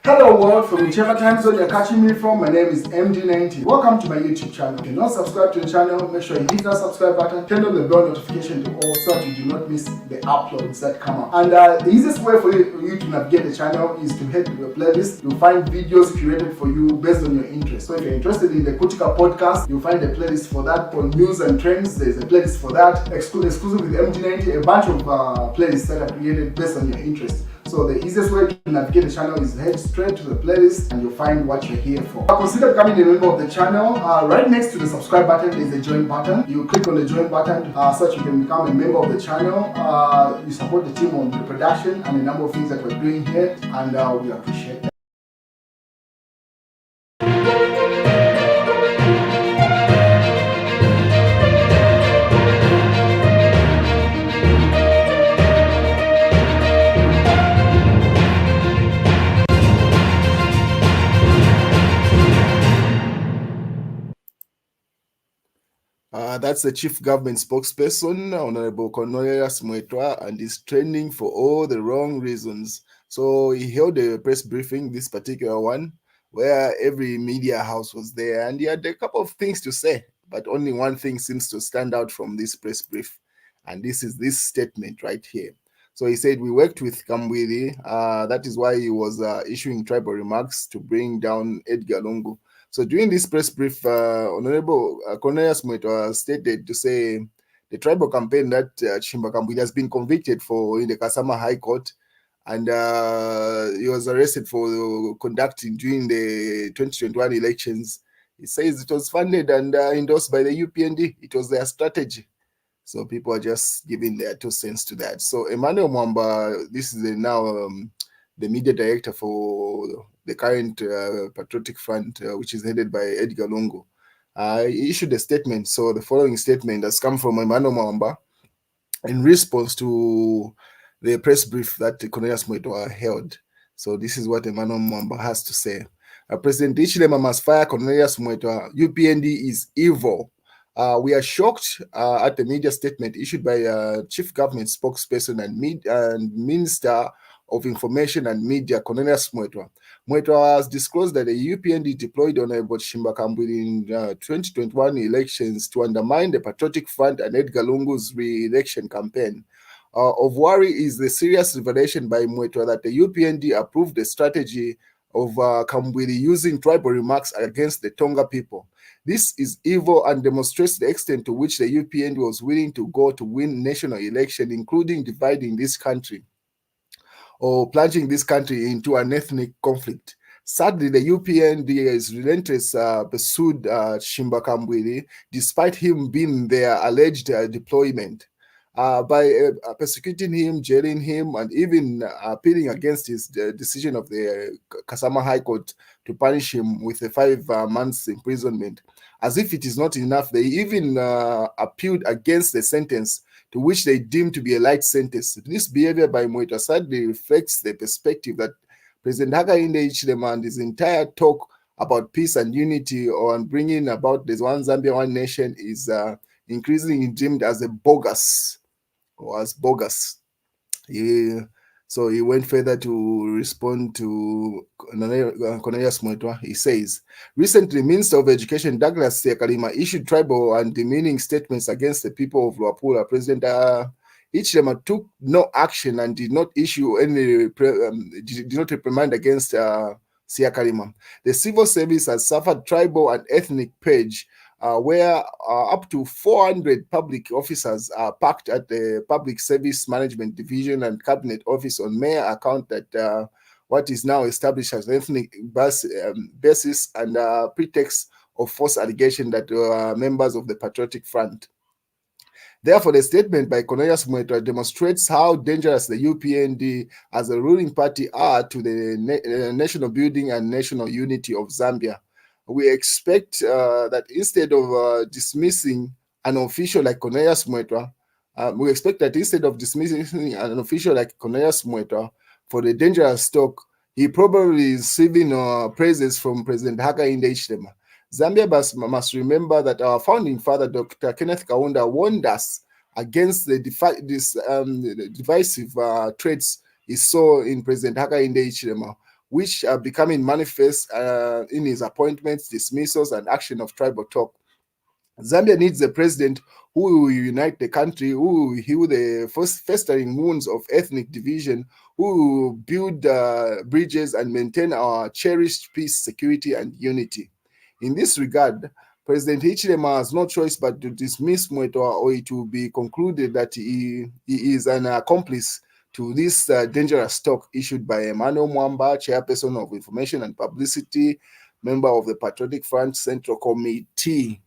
Hello world, from whichever time zone you're catching me from, my name is MD90. Welcome to my YouTube channel. If you're not subscribed to the channel, make sure you hit that subscribe button, turn on the bell notification to all so that you do not miss the uploads that come up. And the easiest way for you to navigate the channel is to head to the playlist. You'll find videos curated for you based on your interest. So if you're interested in the Kutika podcast, you'll find a playlist for that. For news and trends, there's a playlist for that. Exclusive with MD90, a bunch of playlists that are created based on your interest. So the easiest way to navigate the channel is head straight to the playlist and you'll find what you're here for. Consider becoming a member of the channel. Right next to the subscribe button is a join button. You click on the join button so that you can become a member of the channel. You support the team on the production and a number of things that we're doing here, and we appreciate that. That's the chief government spokesperson, Honorable Cornelius Mweetwa, and he's trending for all the wrong reasons. So he held a press briefing, this particular one, where every media house was there, and he had a couple of things to say, but only one thing seems to stand out from this press brief, and this is this statement right here. So he said, we worked with Kambwili, that is why he was issuing tribal remarks to bring down Edgar Lungu. So during this press brief, Honorable Cornelius Mweetwa stated to say the tribal campaign that Chimba Kambwili has been convicted for in the Kasama High Court, and he was arrested for conducting during the 2021 elections. He says it was funded and endorsed by the UPND. It was their strategy. So people are just giving their 2 cents to that. So Emmanuel Mwamba, this is now the media director for the current Patriotic Front, which is headed by Edgar Lungu. He issued a statement. So the following statement has come from Emmanuel Mwamba in response to the press brief that Cornelius Mweetwa held. So this is what Emmanuel Mwamba has to say. President Hichilema must fire Cornelius Mweetwa. UPND is evil. We are shocked at the media statement issued by Chief Government Spokesperson and Minister of Information and Media, Cornelius Mweetwa. Mweetwa has disclosed that the UPND deployed Honorable Chimba Kambwili in 2021 elections to undermine the Patriotic Front and Edgar Lungu's re-election campaign. Of worry is the serious revelation by Mweetwa that the UPND approved the strategy of Kambwili using tribal remarks against the Tonga people. This is evil and demonstrates the extent to which the UPND was willing to go to win national election, including dividing this country or plunging this country into an ethnic conflict. Sadly, the UPND's relentless pursued Chimba Kambwili, despite him being their alleged deployment, by persecuting him, jailing him, and even appealing against his decision of the Kasama High Court to punish him with a 5 months imprisonment. As if it is not enough, they even appealed against the sentence, to which they deemed to be a light sentence. This behavior by Mweetwa sadly reflects the perspective that President Hakainde Hichilema and his entire talk about peace and unity on bringing about this one Zambia, one nation is increasingly deemed as a bogus, or as bogus. So he went further to respond to Cornelius Mweetwa. He says, recently, Minister of Education Douglas Sekalima issued tribal and demeaning statements against the people of Luapula. President Hichilema took no action and did not issue any, did not reprimand against Siakalima. The civil service has suffered tribal and ethnic purge, where up to 400 public officers are packed at the Public Service Management Division and Cabinet Office on mere account that what is now established as ethnic basis and pretext of false allegation that members of the Patriotic Front. Therefore, the statement by Cornelius Mweetwa demonstrates how dangerous the UPND as a ruling party are to the national building and national unity of Zambia. We expect that instead of dismissing an official like Cornelius Mweetwa, for the dangerous talk, he probably is receiving praises from President Hakainde Hichilema. Zambia must remember that our founding father, Dr. Kenneth Kaunda, warned us against the divisive traits he saw in President Hakainde Hichilema. which are becoming manifest in his appointments, dismissals, and action of tribal talk. Zambia needs a president who will unite the country, who will heal the festering wounds of ethnic division, who will build bridges and maintain our cherished peace, security, and unity. In this regard, President Hichilema has no choice but to dismiss Mweetwa, or it will be concluded that he is an accomplice to this dangerous talk issued by Emmanuel Mwamba, Chairperson of Information and Publicity, member of the Patriotic Front Central Committee.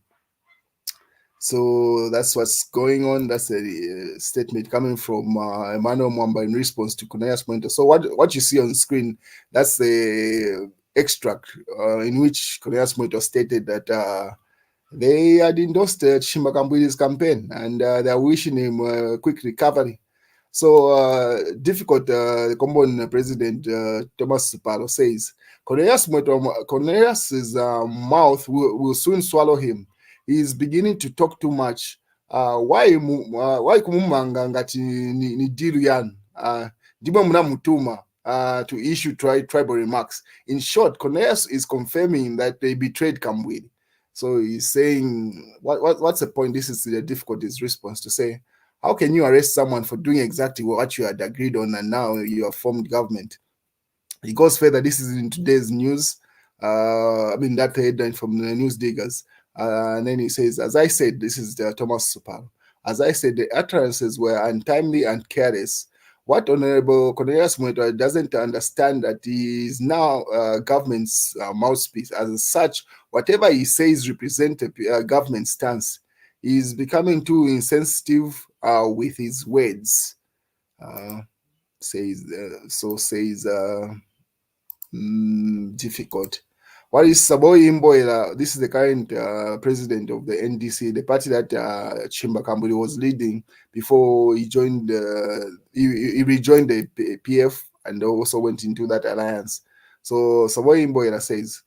So that's what's going on. That's a statement coming from Emmanuel Mwamba in response to Cornelius Mweetwa. So what you see on the screen, that's the extract in which Cornelius Mweetwa stated that they had endorsed Chimba Kambwili's campaign and they're wishing him a quick recovery. So difficult, the Common President Thomas Palo says, Cornelius's mouth will soon swallow him. He is beginning to talk too much. Why kumumanga ngati ni deal yan? Ndibo mnamutuma to issue tribal remarks. In short, Cornelius is confirming that they betrayed Kambwili. So he's saying, what's the point? This is the difficulties response to say, how can you arrest someone for doing exactly what you had agreed on and now you have formed government? He goes further. This is in today's news. That headline from the news diggers. And then he says, as I said, this is Thomas Supal. As I said, the utterances were untimely and careless. What Honorable Cornelius Mweetwa doesn't understand that he is now government's mouthpiece. As such, whatever he says represents a government stance. He is becoming too insensitive with his words. Difficult. What is Saboyi Mboela? This is the current president of the NDC, the party that Chimba Kambwili was leading before he joined. He rejoined the PF and also went into that alliance. So Saboyi Mboela says,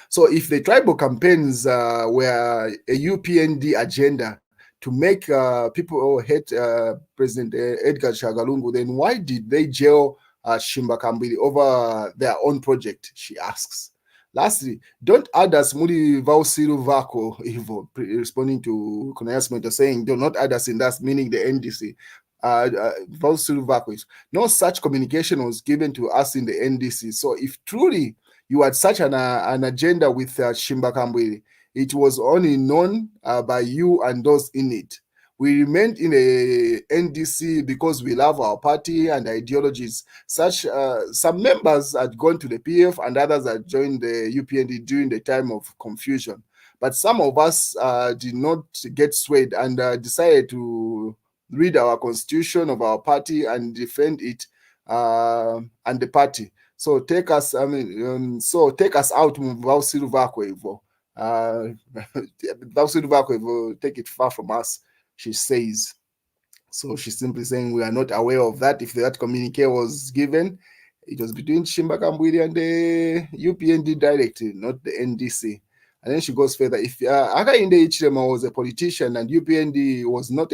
so if the tribal campaigns were a UPND agenda to make people hate President Edgar Shagalungu, then why did they jail Chimba Kambwili over their own project, she asks. Lastly, don't others Muri Vausiru Vako Evo, responding to Cornelius Mweetwa saying, do not others in that, meaning the NDC. Vausiru Vako, no such communication was given to us in the NDC. So if truly you had such an agenda with Chimba Kambwili, it was only known by you and those in it. We remained in the NDC because we love our party and ideologies. Some members had gone to the PF and others had joined the UPND during the time of confusion. But some of us did not get swayed and decided to read our constitution of our party and defend it and the party. So take us, take us out, Vausiru Vakwevo. Vausiru Vakwevo, take it far from us, she says. So she's simply saying we are not aware of that. If that communique was given, it was between Chimba Kambwili and the UPND directly, not the NDC. And then she goes further. If Hakainde Hichilema was a politician and UPND was not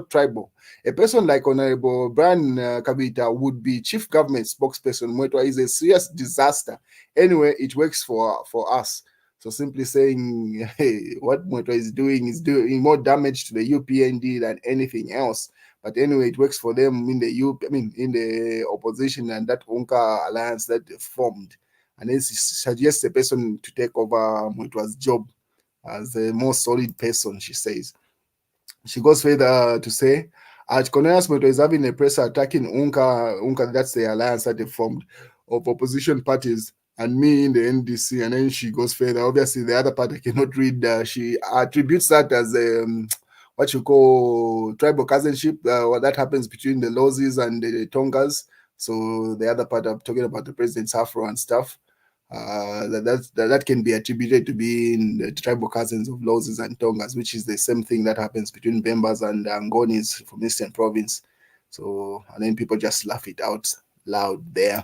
tribal, a person like Honorable Brian Kabita would be chief government spokesperson. Mweetwa is a serious disaster. Anyway, it works for us. So simply saying, hey, what Mweetwa is doing more damage to the UPND than anything else. But anyway, it works for them in the opposition and that UNCA alliance that they formed. And then she suggests a person to take over Mweetwa's job as a more solid person, she says. She goes further to say, Cornelius Mweetwa is having a press attacking UNCA, that's the alliance that they formed, of opposition parties, and me in the NDC. And then she goes further. Obviously, the other part I cannot read. She attributes that as what you call tribal cousinship, what that happens between the Lozis and the Tongas. So the other part I'm talking about the president's afro and stuff. That can be attributed to being the tribal cousins of Lozis and Tongas, which is the same thing that happens between Bembas and Angonis from Eastern Province. So, and then people just laugh it out loud there.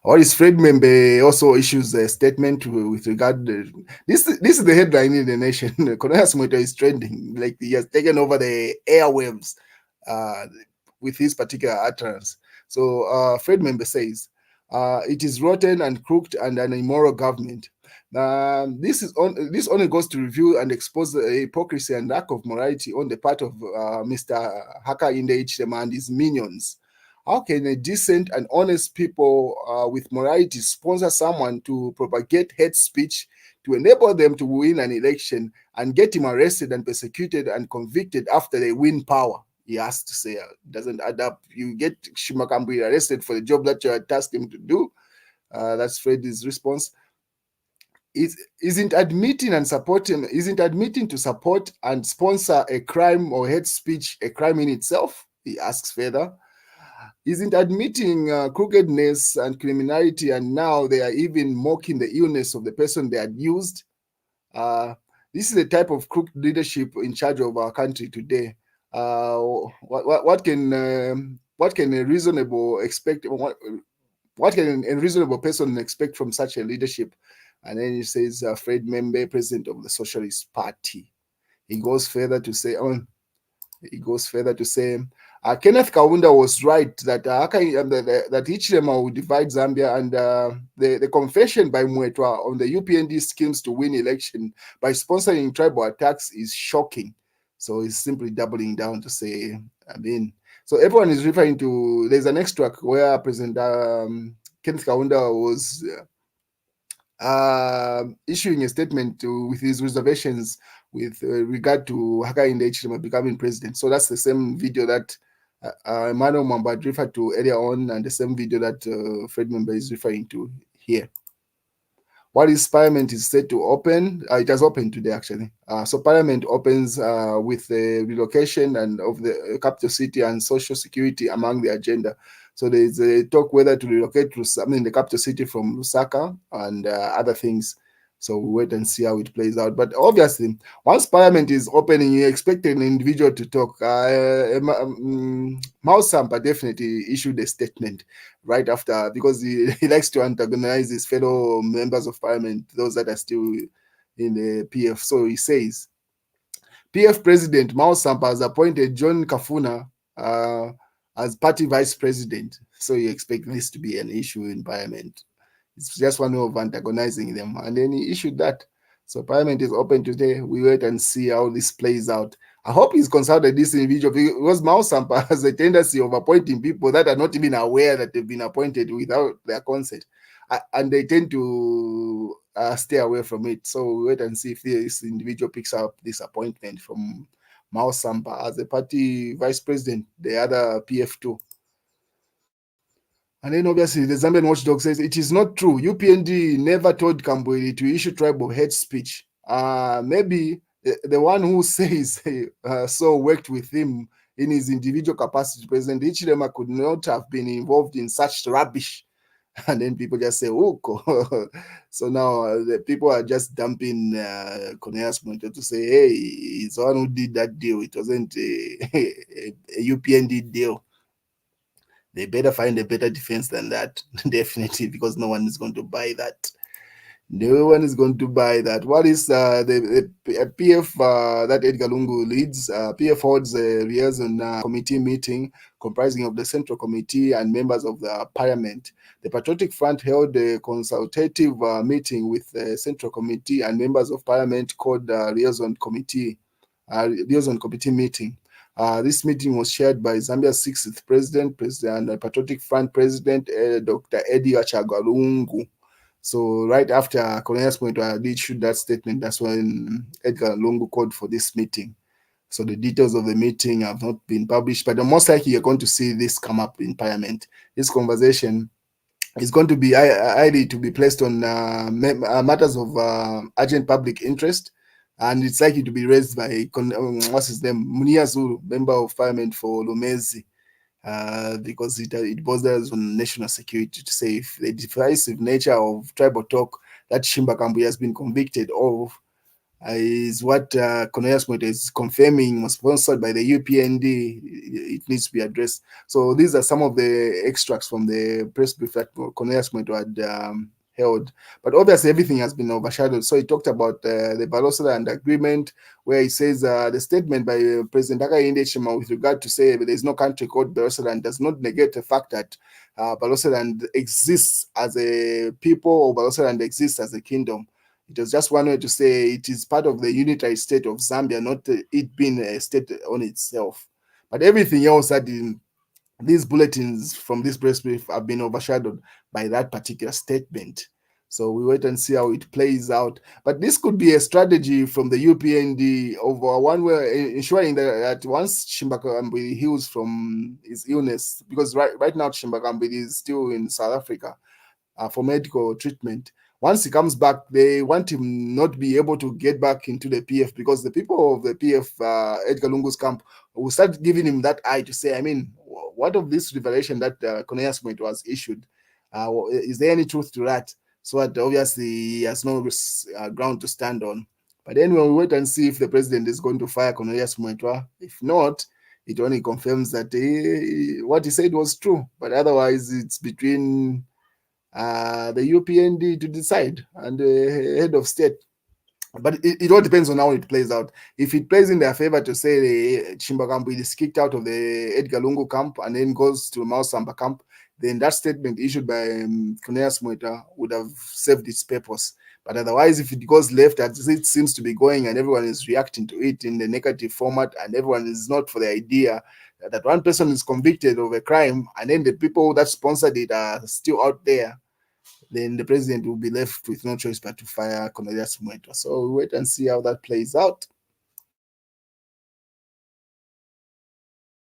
Or is Fred Membe also issues a statement with regard to this is the headline in the nation. Cornelius Mweetwa is trending, like he has taken over the airwaves with his particular utterance. So Fred Membe says, It is rotten and crooked and an immoral government. This only goes to review and expose the hypocrisy and lack of morality on the part of Mr. Hakainde Hichilema and his minions. How can a decent and honest people with morality sponsor someone to propagate hate speech to enable them to win an election and get him arrested and persecuted and convicted after they win power? He has to say, doesn't add up. You get Shimakambwe arrested for the job that you had tasked him to do. That's Freddy's response. Isn't admitting to support and sponsor a crime or hate speech a crime in itself? He asks further. Isn't admitting crookedness and criminality, and now they are even mocking the illness of the person they had used? This is the type of crooked leadership in charge of our country today. What can a reasonable person expect from such a leadership? And then he says, Fred Membe, president of the Socialist Party. He goes further to say, Kenneth Kaunda was right that that Hichilema will divide Zambia, and the confession by Mweetwa on the UPND schemes to win election by sponsoring tribal attacks is shocking. So he's simply doubling down to say, so everyone is referring to, there's an extract where President Kenneth Kaunda was issuing a statement with his reservations with regard to Hakainde Hichilema becoming president. So that's the same video that Emmanuel Mwamba referred to earlier on, and the same video that Fred Membe is referring to here. What is Parliament is set to open? It has opened today, actually. So Parliament opens with the relocation and of the capital city and social security among the agenda. So there's a talk whether to relocate to the capital city from Lusaka and other things. So we'll wait and see how it plays out. But obviously, once Parliament is opening, you expect an individual to talk. Mao Sampa definitely issued a statement right after, because he likes to antagonize his fellow members of Parliament, those that are still in the PF. So he says, PF President Mao Sampa has appointed John Kafuna as party vice president. So you expect this to be an issue in Parliament. It's just one way of antagonizing them. And then he issued that. So Parliament is open today. We wait and see how this plays out. I hope he's consulted this individual, because Mao Sampa has a tendency of appointing people that are not even aware that they've been appointed without their consent. And they tend to stay away from it. So we wait and see if this individual picks up this appointment from Mao Sampa as the party vice president, the other PF2. And then obviously the Zambian watchdog says it is not true. UPND never told Kambwili to issue tribal hate speech. Maybe the one who says so worked with him in his individual capacity. President Hichilema could not have been involved in such rubbish. And then people just say, oh, so now the people are just dumping Cornelius Mweetwa to say, hey, he's the one who did that deal. It wasn't a UPND deal. They better find a better defense than that, definitely, because no one is going to buy that. No one is going to buy that. What is the PF that Edgar Lungu leads? PF holds a liaison committee meeting comprising of the Central Committee and members of the Parliament. The Patriotic Front held a consultative meeting with the Central Committee and members of Parliament called liaison committee meeting. This meeting was chaired by Zambia's 6th president and Patriotic Front president, Dr. Eddie Achagwalungu. So right after Cornelius Mweetwa issued that statement, that's when Edgar Lungu called for this meeting. So the details of the meeting have not been published, but most likely you're going to see this come up in Parliament. This conversation is going to be highly to be placed on matters of urgent public interest, and it's likely to be raised by what's his name, Munia Zulu, member of Parliament for Lumezi. Because it borders on national security, to say if the divisive nature of tribal talk that Shimba Kambuya has been convicted of is what Cornelius Mweetwa is confirming was sponsored by the UPND, it needs to be addressed. So these are some of the extracts from the press brief that Cornelius Mweetwa had held. But obviously everything has been overshadowed. So he talked about the Barroso agreement, where he says the statement by President Hakainde Hichilema with regard to say there is no country called Barroso does not negate the fact that Baloseland exists as a people or Baloseland exists as a kingdom. It was just one way to say it is part of the unitary state of Zambia, not it being a state on itself. But everything else that these bulletins from this press brief have been overshadowed by that particular statement. So we wait and see how it plays out. But this could be a strategy from the UPND of one way ensuring that once Chimbakambili heals from his illness, because right now Chimbakambili is still in South Africa for medical treatment. Once he comes back, they want him not be able to get back into the PF because the people of the PF, Edgar Lungu's camp, will start giving him that eye to say, I mean, what of this revelation that Cornelius Mweetwa was issued? Is there any truth to that? So that obviously he has no ground to stand on. But then we'll wait and see if the president is going to fire Cornelius Mweetwa. If not, it only confirms that what he said was true. But otherwise, it's between the UPND to decide and the head of state. But it all depends on how it plays out. If it plays in their favor to say the Chimbakambili is kicked out of the Edgar Lungu camp and then goes to Mao Samba camp, then that statement issued by Cornelius Mweetwa would have served its purpose. But otherwise, if it goes left as it seems to be going and everyone is reacting to it in the negative format and everyone is not for the idea that one person is convicted of a crime and then the people that sponsored it are still out there, then the president will be left with no choice but to fire Cornelius Mweetwa. So we'll wait and see how that plays out.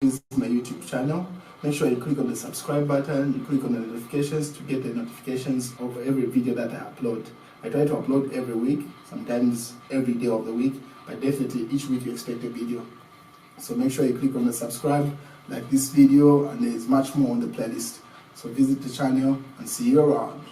This is my YouTube channel. Make sure you click on the subscribe button, you click on the notifications to get the notifications of every video that I upload. I try to upload every week, sometimes every day of the week, but definitely each week you expect a video. So make sure you click on the subscribe, like this video, and there's much more on the playlist. So visit the channel and see you around.